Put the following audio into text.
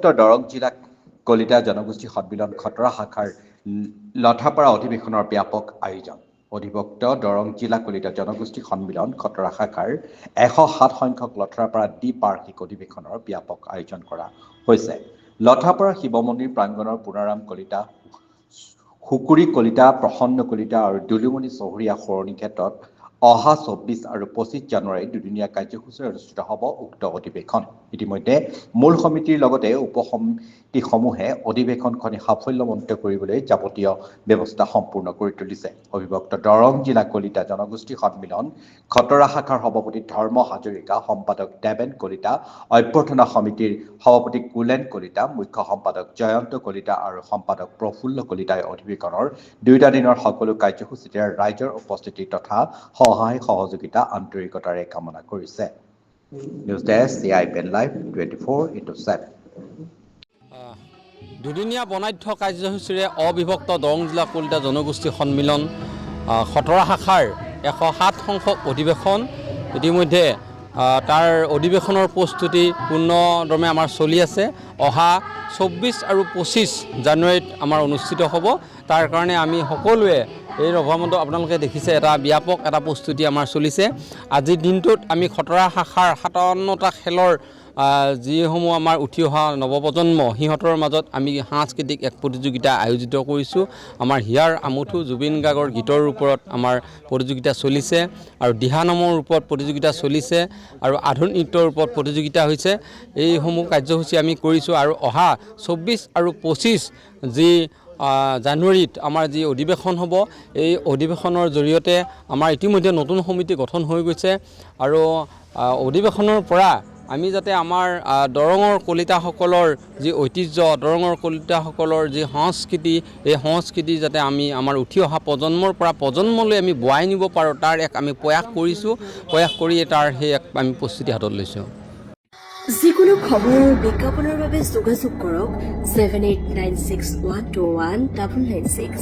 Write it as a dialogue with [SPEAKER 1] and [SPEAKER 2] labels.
[SPEAKER 1] অধিভুক্ত দৰং জিলা কলিতা জনগোষ্ঠী সন্মিলন খটৰা শাখাৰ লঠাপাৰা অধিৱেশনৰ ব্যাপক আয়োজন। অধিভুক্ত দৰং জিলা কলিতা জনগোষ্ঠী সন্মিলন খটৰা শাখাৰ 107 সংখ্যক লঠাপাৰা দ্বিবাৰ্ষিক অধিৱেশনৰ ব্যাপক আয়োজন কৰা হৈছে। লঠাপাৰা শিৱ মন্দিৰ প্ৰাংগণৰ পুনাৰাম কলিতা, শুকুৰি কলিতা, প্ৰসন্ন কলিতা আৰু দুলুমণি চহৰীয়া সৰণী ক্ষেত্ৰত অহা 24 আৰু 25 জানুৱাৰীত দুদিনীয়া কাৰ্যসূচীৰে অনুষ্ঠিত হ'ব উক্ত অধিৱেশন। ইতিমধ্যে মূল সমিতিৰ লগতে উপসমিতিসমূহে অধিৱেশনখনি সাফল্যমণ্ডিত কৰিবলৈ যাৱতীয় ব্যৱস্থা সম্পূৰ্ণ কৰি তুলিছে। অবিভক্ত দৰং জিলা কলিতা জনগোষ্ঠী সন্মিলন খটৰা শাখাৰ সভাপতি ধৰ্ম হাজৰিকা, সম্পাদক দেৱেন কলিতা, অভ্যৰ্থনা সমিতিৰ সভাপতি কুলেন কলিতা, মুখ্য সম্পাদক জয়ন্ত কলিতা আৰু সম্পাদক প্ৰফুল্ল কলিতাই অধিৱেশনৰ 2টা দিনৰ সকলো কাৰ্যসূচীতে ৰাইজৰ উপস্থিতি তথা সহায় সহযোগিতা আন্তৰিকতাৰে কামনা কৰিছে। News desk CIPN live 24/7।
[SPEAKER 2] দুদিনীয়া বৰ্ণাঢ্য কাৰ্যসূচীৰে অবিভক্ত দৰং জিলা কলিতা জনগোষ্ঠী সন্মিলন খটৰা শাখাৰ 107 সংখ্যক অধিৱেশন ইতিমধ্যে তাৰ অধিৱেশনৰ প্ৰস্তুতি পূৰ্ণদমে আমাৰ চলি আছে। অহা 24 আৰু 25 জানুৱাৰীত আমাৰ অনুষ্ঠিত হ'ব। তাৰ কাৰণে আমি সকলোৱে এই ৰভামণ্ডপ আপোনালোকে দেখিছে এটা ব্যাপক এটা প্ৰস্তুতি আমাৰ চলিছে। আজিৰ দিনটোত আমি খটৰা শাখাৰ 57টা খেলৰ যিসমূহ আমাৰ উঠি অহা নৱপ্ৰজন্ম সিহঁতৰ মাজত আমি সাংস্কৃতিক এক প্ৰতিযোগিতা আয়োজিত কৰিছোঁ। আমাৰ হিয়াৰ আমুঠু জুবিন গাৰ্গৰ গীতৰ ওপৰত আমাৰ প্ৰতিযোগিতা চলিছে আৰু দিহানামৰ ওপৰত প্ৰতিযোগিতা চলিছে আৰু আধুনিক নৃত্যৰ ওপৰত প্ৰতিযোগিতা হৈছে। এইসমূহ কাৰ্যসূচী আমি কৰিছোঁ আৰু অহা 24 আৰু 25 যি জানুৱাৰীত আমাৰ যি অধিৱেশন হ'ব, এই অধিৱেশনৰ জৰিয়তে আমাৰ ইতিমধ্যে নতুন সমিতি গঠন হৈ গৈছে আৰু অধিৱেশনৰ পৰা আমি যাতে আমাৰ দৰঙৰ কলিতাসকলৰ যি ঐতিহ্য, দৰঙৰ কলিতাসকলৰ যি সংস্কৃতি, এই সংস্কৃতি যাতে আমি আমাৰ উঠি অহা প্ৰজন্মৰ পৰা প্ৰজন্মলৈ আমি বোৱাই নিব পাৰোঁ, তাৰ এক আমি প্ৰয়াস কৰিছোঁ। প্ৰয়াস কৰি তাৰ সেই এক আমি প্ৰস্তুতি হাতত লৈছোঁ।
[SPEAKER 3] যিকোনো খবৰ বিজ্ঞাপনৰ বাবে যোগাযোগ কৰক 7896121996।